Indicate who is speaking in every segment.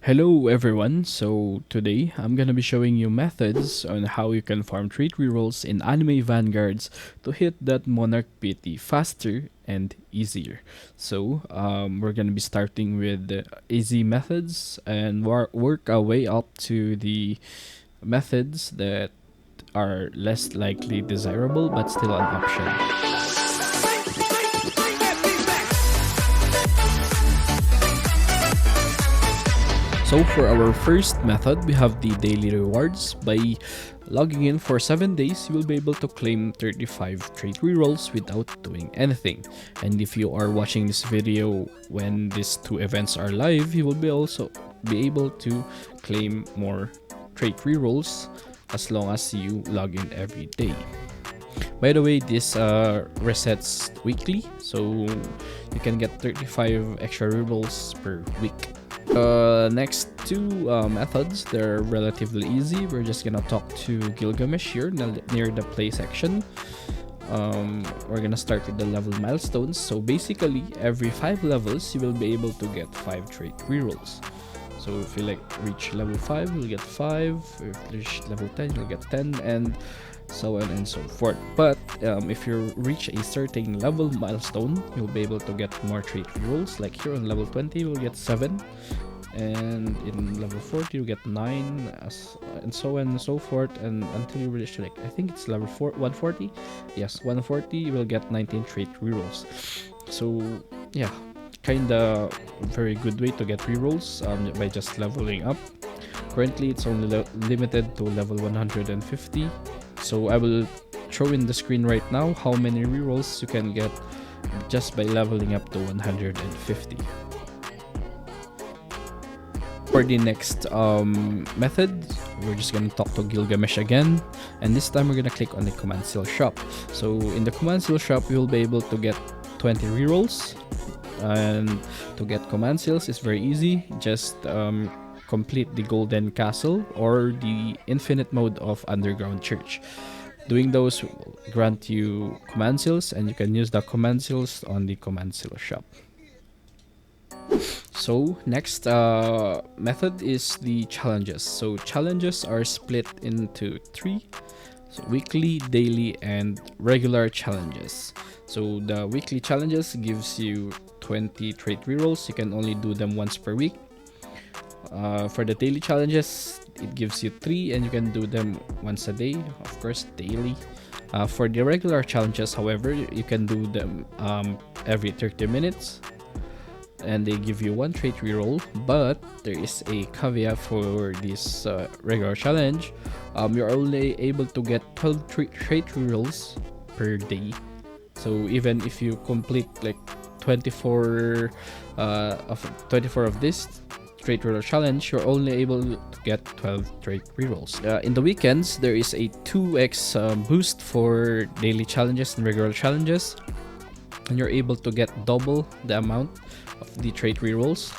Speaker 1: Hello everyone, so today I'm gonna be showing you methods on how you can farm trait rerolls in anime vanguards to hit that monarch PT faster and easier. So we're gonna be starting with the easy methods and work our way up to the methods that are less likely desirable but still an option. So for our first method, we have the daily rewards. By logging in for 7 days, you will be able to claim 35 trait rerolls without doing anything. And if you are watching this video when these two events are live, you will also be able to claim more trait rerolls as long as you log in every day. By the way, this resets weekly, so you can get 35 extra rerolls per week. Next two methods, they're relatively easy. We're just gonna talk to Gilgamesh here near the play section. We're gonna start with the level milestones. So basically, every 5 levels, you will be able to get 5 trait rerolls. So if you reach level 5, you'll get 5. If you reach level 10, you'll get 10, and so on and so forth. But if you reach a certain level milestone, you'll be able to get more trait rerolls. Like here on level 20, you'll get 7, and in level 40 you get 9, and so on and so forth, and until you reach I think it's level 140. Yes, 140 you will get 19 trait rerolls. So yeah, kinda very good way to get rerolls by just leveling up. Currently it's only limited to level 150. So I will show in the screen right now how many rerolls you can get just by leveling up to 150. For the next method, we're just gonna talk to Gilgamesh again, and this time we're gonna click on the command seal shop. So in the command seal shop, you'll be able to get 20 rerolls, and to get command seals is very easy. Just complete the golden castle or the infinite mode of underground church. Doing those will grant you command seals, and you can use the command seals on the command seal shop. So next method is the challenges. So challenges are split into 3: so weekly, daily, and regular challenges. So the weekly challenges gives you 20 trait rerolls. You can only do them once per week. For the daily challenges, it gives you 3, and you can do them once a day, of course daily. For the regular challenges, however, you can do them every 30 minutes, and they give you 1 trait reroll. But there is a caveat for this regular challenge. You're only able to get 12 trait rerolls per day. So even if you complete 24 of this trait reroll challenge, you're only able to get 12 trait rerolls. In the weekends, there is a 2x boost for daily challenges and regular challenges, and you're able to get double the amount of the trait rerolls.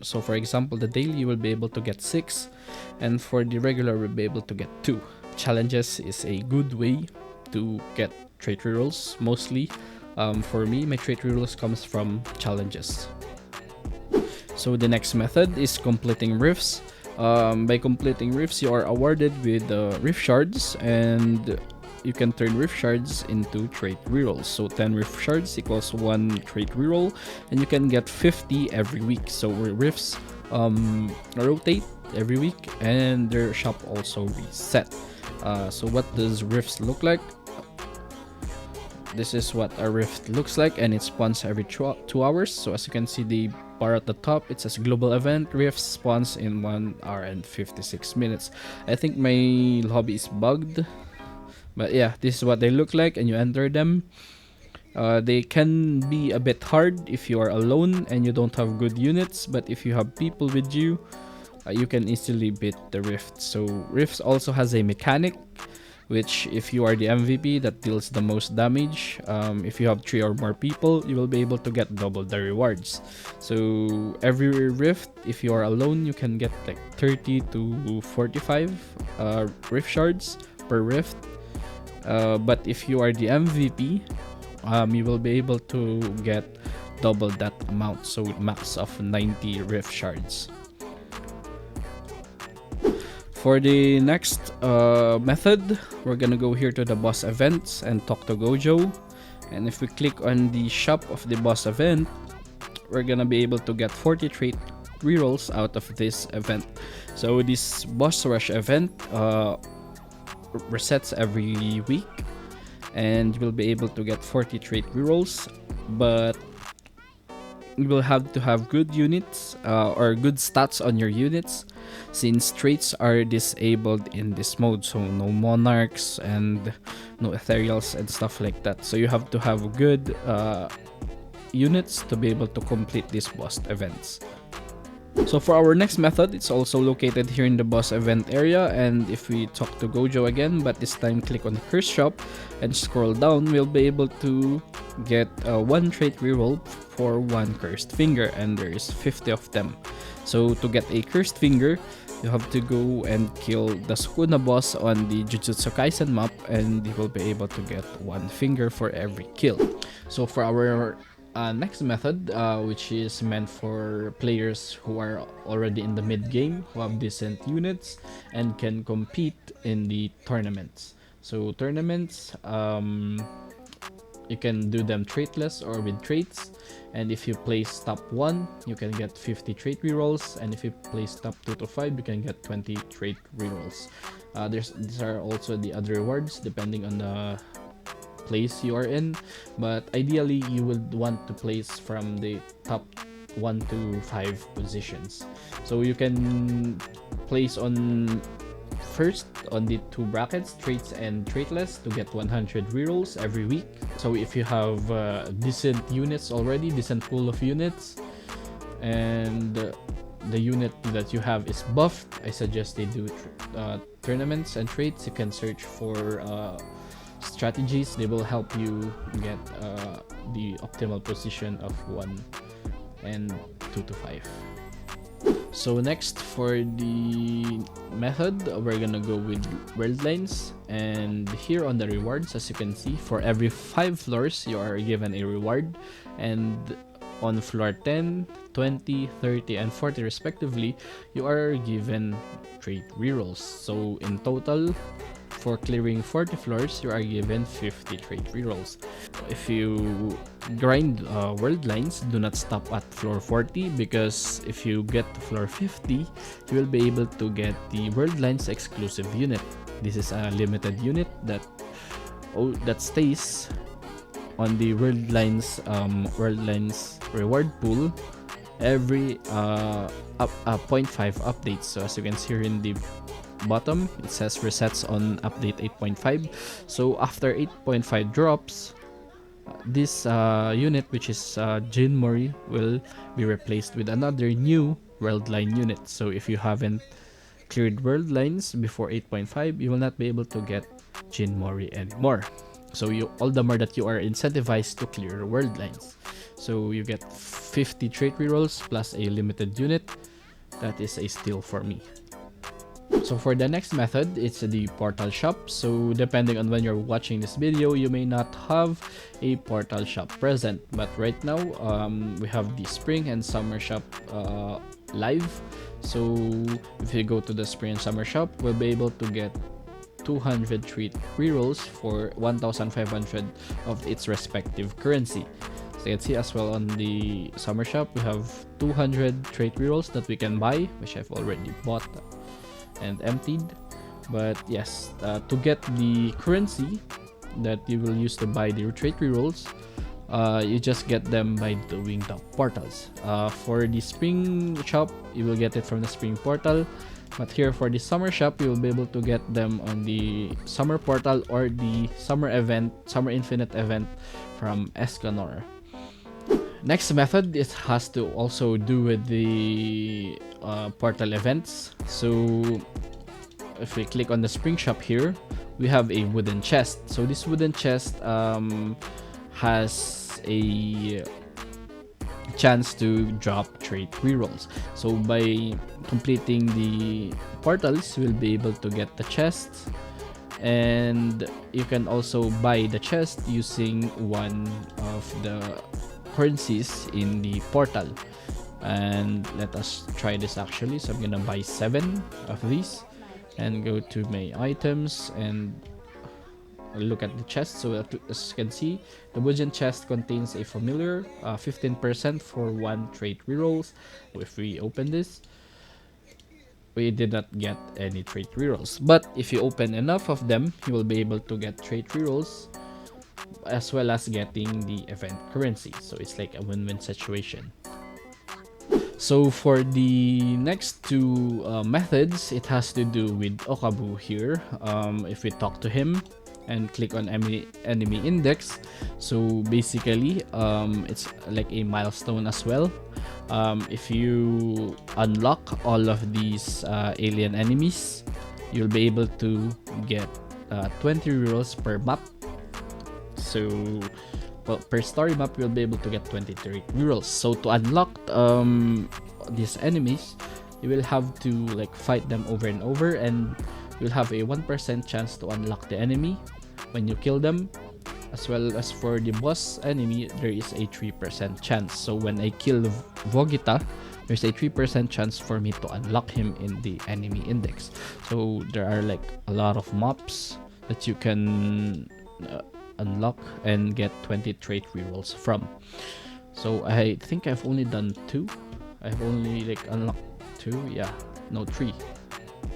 Speaker 1: So for example, the daily you will be able to get 6, and for the regular you'll be able to get 2. Challenges is a good way to get trait rerolls. Mostly for me, my trait rerolls comes from challenges. So the next method is completing rifts. By completing rifts, you are awarded with rift shards, and you can turn rift shards into trait rerolls. So 10 rift shards equals 1 trait reroll, and you can get 50 every week. So rifts rotate every week, and their shop also reset. So what does rifts look like? This is what a rift looks like, and it spawns every 2 hours. So as you can see, the bar at the top, it says global event. Rift spawns in 1 hour and 56 minutes. I think my lobby is bugged, but yeah, this is what they look like, and you enter them. They can be a bit hard if you are alone and you don't have good units, but if you have people with you, you can easily beat the rift. So rifts also has a mechanic, which if you are the MVP, that deals the most damage. If you have 3 or more people, you will be able to get double the rewards. So every rift, if you are alone, you can get 30 to 45 rift shards per rift. But if you are the MVP, you will be able to get double that amount, so max of 90 rift shards. For the next method, we're gonna go here to the boss events and talk to Gojo. And if we click on the shop of the boss event, we're gonna be able to get 40 trait rerolls out of this event. So this boss rush event resets every week, and you will be able to get 40 trait rerolls, but you will have to have good units or good stats on your units, since traits are disabled in this mode. So no monarchs and no ethereals and stuff like that. So you have to have good units to be able to complete these boss events. So for our next method, it's also located here in the boss event area, and if we talk to Gojo again, but this time click on the curse shop and scroll down, we'll be able to get one trait reroll for one cursed finger, and there is 50 of them. So to get a cursed finger, you have to go and kill the Sukuna boss on the Jujutsu Kaisen map, and you will be able to get one finger for every kill. So for our next method, which is meant for players who are already in the mid game, who have decent units and can compete in the tournaments. So tournaments, you can do them traitless or with traits, and if you place top 1, you can get 50 trait rerolls, and if you place top 2 to 5, you can get 20 trait rerolls. These are also the other rewards depending on the place you are in, but ideally you would want to place from the top 1 to 5 positions. So you can place on first on the 2 brackets, traits and traitless, to get 100 rerolls every week. So if you have decent units already, decent pool of units, and the unit that you have is buffed, I suggest they do tournaments and traits. You can search for strategies. They will help you get the optimal position of 1 and 2 to 5. So next, for the method, we're gonna go with world lines, and here on the rewards, as you can see, for every 5 floors you are given a reward, and on floor 10, 20, 30, and 40 respectively, you are given trait rerolls. So in total, for clearing 40 floors, you are given 50 trait rerolls. If you grind world lines, do not stop at floor 40, because if you get to floor 50, you will be able to get the world lines exclusive unit. This is a limited unit that stays on the world lines reward pool every 0.5 updates. So as you can see here in the bottom, it says resets on update 8.5. so after 8.5 drops, this unit, which is Jin Mori, will be replaced with another new world line unit. So if you haven't cleared world lines before 8.5, you will not be able to get Jin Mori anymore. So all the more that you are incentivized to clear world lines. So you get 50 trait rerolls plus a limited unit. That is a steal for me. So for the next method, it's the portal shop. So depending on when you're watching this video, you may not have a portal shop present, but right now we have the spring and summer shop live. So if you go to the spring and summer shop, we'll be able to get 200 trait rerolls for 1,500 of its respective currency. So you can see as well on the summer shop, we have 200 trait rerolls that we can buy, which I've already bought and emptied. But yes, to get the currency that you will use to buy the trait rerolls, you just get them by doing the portals. For the spring shop, you will get it from the spring portal, but here for the summer shop, you will be able to get them on the summer portal or the summer infinite event from Escanor. Next method, it has to also do with the portal events. So if we click on the spring shop here, we have a wooden chest. So this wooden chest has a chance to drop trait rerolls. So by completing the portals, you will be able to get the chest, and you can also buy the chest using one of the currencies in the portal. And let us try this actually. So I'm gonna buy 7 of these, and go to my items and look at the chest. So as you can see, the Woodgen chest contains a familiar 15% for 1 trait rerolls. If we open this, we did not get any trait rerolls, but if you open enough of them, you will be able to get trait rerolls as well as getting the event currency. So it's like a win-win situation. So for the next two methods, it has to do with Okabu here. If we talk to him and click on enemy index, so basically it's like a milestone as well. If you unlock all of these alien enemies, you'll be able to get 20 rerolls per map. So per story map, you'll be able to get 23 rerolls. So to unlock these enemies, you will have to like fight them over and over, and you'll have a 1% chance to unlock the enemy when you kill them. As well as for the boss enemy, there is a 3% chance. So when I kill Vogita, there's a 3% chance for me to unlock him in the enemy index. So there are like a lot of mobs that you can unlock and get 20 trait rerolls from. So I think I've only done 2. I've only like unlocked 2. Yeah, no, 3.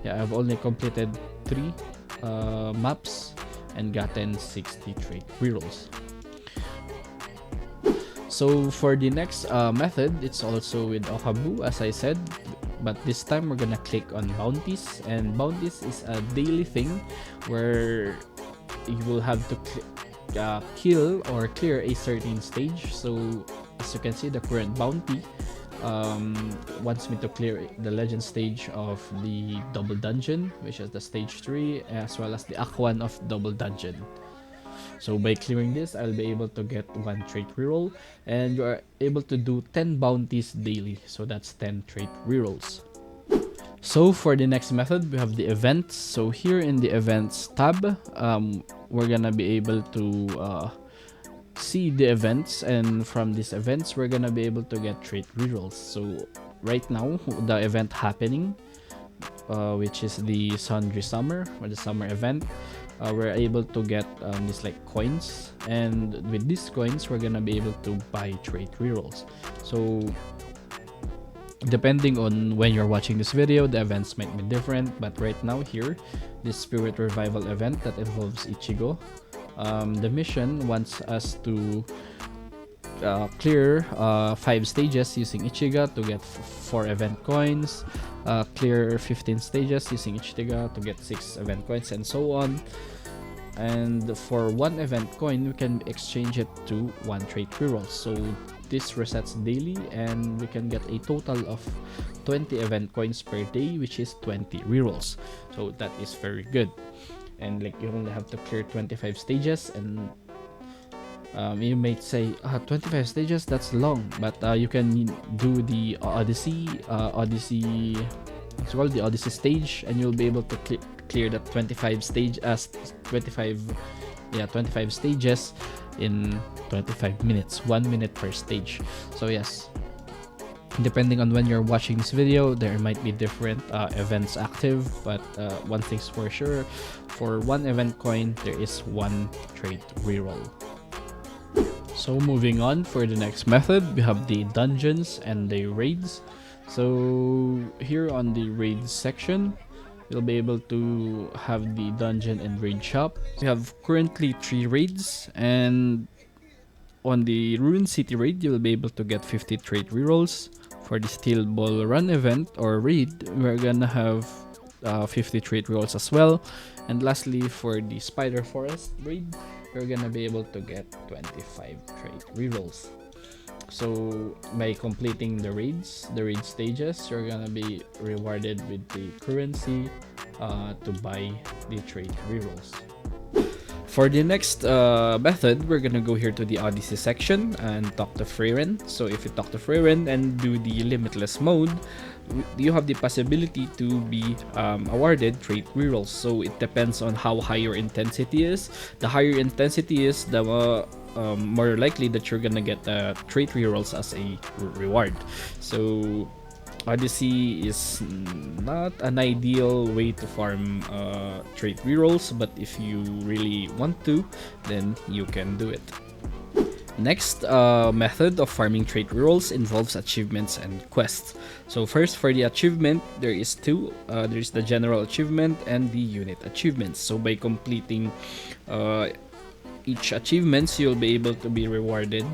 Speaker 1: Yeah, I've only completed 3 maps and gotten 60 trait rerolls. So for the next method, it's also with Okabu, as I said, but this time we're gonna click on bounties, and bounties is a daily thing where you will have to kill or clear a certain stage. So as you can see, the current bounty wants me to clear the legend stage of the double dungeon, which is the stage 3, as well as the Act 1 of double dungeon. So by clearing this, I'll be able to get 1 trait reroll, and you are able to do 10 bounties daily, so that's 10 trait rerolls. So for the next method, we have the events. So here in the events tab, we're gonna be able to see the events, and from these events we're gonna be able to get trait rerolls. So right now, the event happening, which is the Sundry Summer, or the summer event, we're able to get these like coins, and with these coins we're gonna be able to buy trait rerolls. So depending on when you're watching this video, the events might be different, but right now here, this Spirit Revival event that involves Ichigo, the mission wants us to clear 5 stages using Ichigo to get 4 event coins, clear 15 stages using Ichigo to get 6 event coins, and so on. And for 1 event coin, we can exchange it to 1 trait reroll. So this resets daily, and we can get a total of 20 event coins per day, which is 20 rerolls. So that is very good. And like, you only have to clear 25 stages, and you might say 25 stages, that's long, but you can do the Odyssey, it's called the Odyssey stage, and you'll be able to clear that 25 stages in 25 minutes, 1 minute per stage. So yes, depending on when you're watching this video, there might be different events active, but one thing's for sure, for 1 event coin there is 1 trait reroll. So moving on, for the next method, we have the dungeons and the raids. So here on the raids section, you'll be able to have the dungeon and raid shop. We have currently 3 raids, and on the Ruin City raid, you'll be able to get 50 trait rerolls. For the Steel Ball Run event or raid, we're gonna have 50 trait rerolls as well. And lastly, for the Spider Forest raid, we're gonna be able to get 25 trait rerolls. So by completing the raid stages, you're gonna be rewarded with the currency to buy the trait rerolls. For the next method, we're gonna go here to the Odyssey section and talk to Freyren. So if you talk to Freyren and do the Limitless mode, you have the possibility to be awarded trait rerolls. So it depends on how high your intensity is. The higher intensity is, the more likely that you're gonna get trait rerolls as a reward. So Odyssey is not an ideal way to farm trait rerolls, but if you really want to, then you can do it. Next method of farming trait rerolls involves achievements and quests. So first, for the achievement, there is two. There is the general achievement and the unit achievements. So by completing each achievements, you'll be able to be rewarded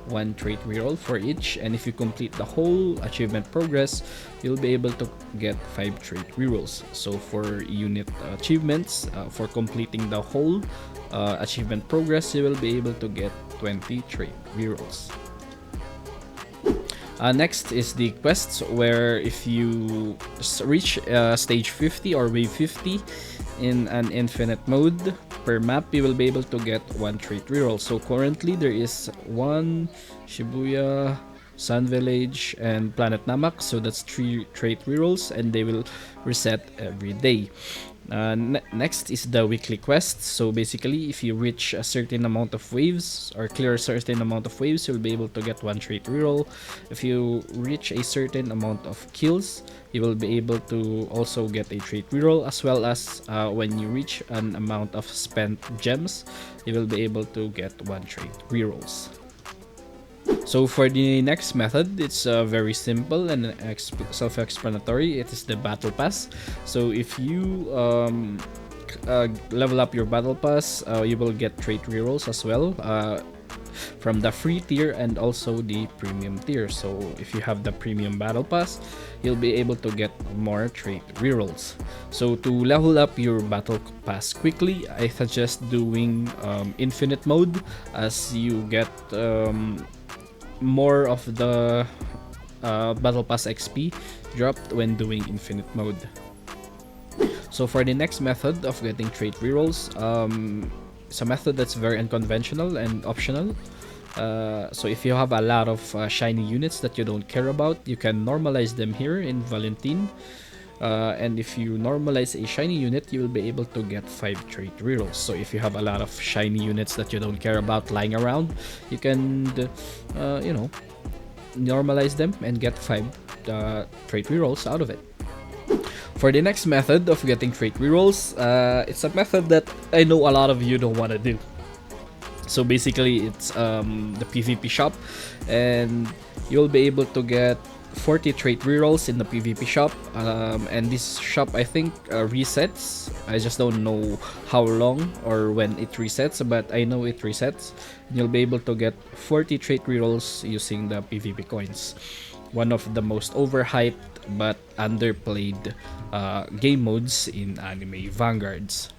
Speaker 1: one trait reroll for each, and if you complete the whole achievement progress, you'll be able to get 5 trait rerolls. So for unit achievements, for completing the whole achievement progress, you will be able to get 20 trait rerolls. Next is the quests, where if you reach stage 50 or wave 50 in an infinite mode per map, you will be able to get 1 trait reroll. So currently there is 1 Shibuya, Sun Village, and Planet Namak, so that's 3 trait rerolls, and they will reset every day. Next is the weekly quests. So basically, if you reach a certain amount of waves or clear a certain amount of waves, you'll be able to get 1 trait reroll. If you reach a certain amount of kills, you will be able to also get a trait reroll, as well as when you reach an amount of spent gems, you will be able to get 1 trait rerolls. So for the next method, it's very simple and self-explanatory. It is the battle pass. So if you level up your battle pass, you will get trait rerolls as well from the free tier and also the premium tier. So if you have the premium battle pass, you'll be able to get more trait rerolls. So to level up your battle pass quickly, I suggest doing infinite mode, as you get more of the battle pass XP dropped when doing infinite mode. So for the next method of getting trait rerolls, it's a method that's very unconventional and optional. So if you have a lot of shiny units that you don't care about, you can normalize them here in Valentine. And if you normalize a shiny unit, you will be able to get 5 trait rerolls. So if you have a lot of shiny units that you don't care about lying around, you can normalize them and get 5 trait rerolls out of it. For the next method of getting trait rerolls, it's a method that I know a lot of you don't want to do. So basically, it's the PvP shop, and you'll be able to get 40 trait rerolls in the PvP shop, and this shop, I think, resets. I just don't know how long or when it resets, but I know it resets. You'll be able to get 40 trait rerolls using the PvP coins. One of the most overhyped but underplayed game modes in anime vanguards.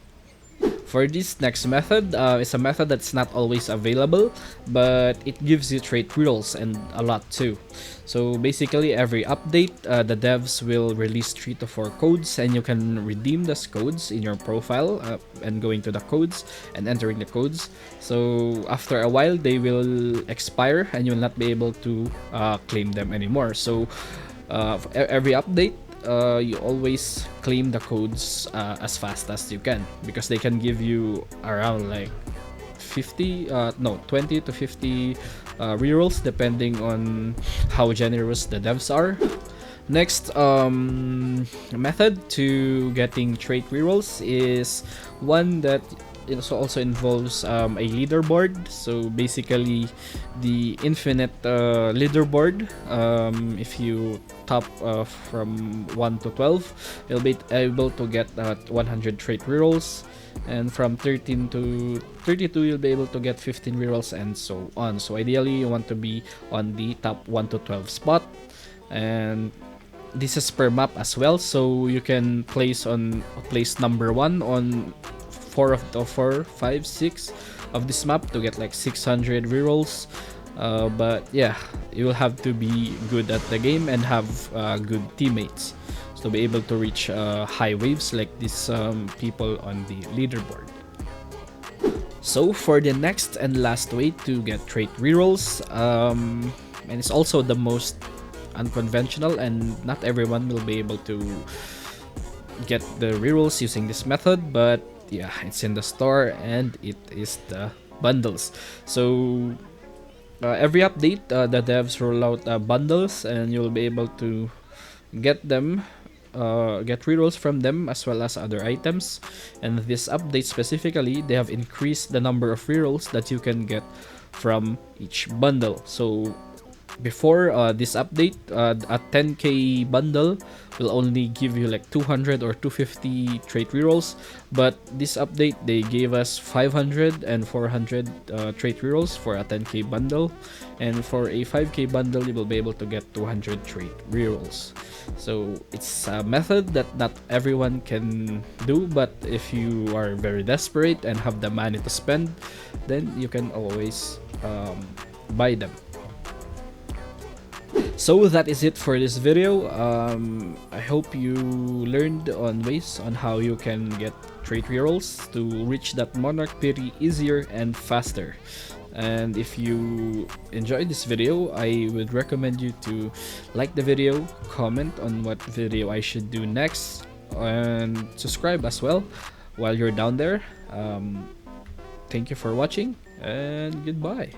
Speaker 1: For this next method, it's a method that's not always available, but it gives you trait rerolls and a lot too. So basically, every update, the devs will release 3 to 4 codes, and you can redeem those codes in your profile and going to the codes and entering the codes. So after a while, they will expire and you will not be able to claim them anymore. So every update, you always claim the codes as fast as you can, because they can give you around like 20 to 50 rerolls depending on how generous the devs are. Next method to getting trait rerolls is one that also involves a leaderboard. So basically, the infinite leaderboard, if you top from 1 to 12, you'll be able to get 100 trait rerolls, and from 13 to 32 you'll be able to get 15 rerolls, and so on. So ideally, you want to be on the top 1 to 12 spot, and this is per map as well. So you can place number 1 on 4 of the 4, 5, 6 of this map to get like 600 rerolls. But yeah, you will have to be good at the game and have good teammates to be able to reach high waves like these people on the leaderboard. So for the next and last way to get trait rerolls, and it's also the most unconventional, and not everyone will be able to get the rerolls using this method, but yeah, it's in the store, and it is the bundles. So every update, the devs roll out bundles, and you'll be able to get them get rerolls from them as well as other items. And this update specifically, they have increased the number of rerolls that you can get from each bundle. So before this update, a 10k bundle will only give you like 200 or 250 trait rerolls, but this update they gave us 500 and 400 trait rerolls for a 10k bundle, and for a 5k bundle you will be able to get 200 trait rerolls. So it's a method that not everyone can do, but if you are very desperate and have the money to spend, then you can always buy them. So that is it for this video. I hope you learned on ways on how you can get trait rerolls to reach that monarch pity easier and faster. And if you enjoyed this video, I would recommend you to like the video, comment on what video I should do next, and subscribe as well while you're down there. Thank you for watching, and goodbye.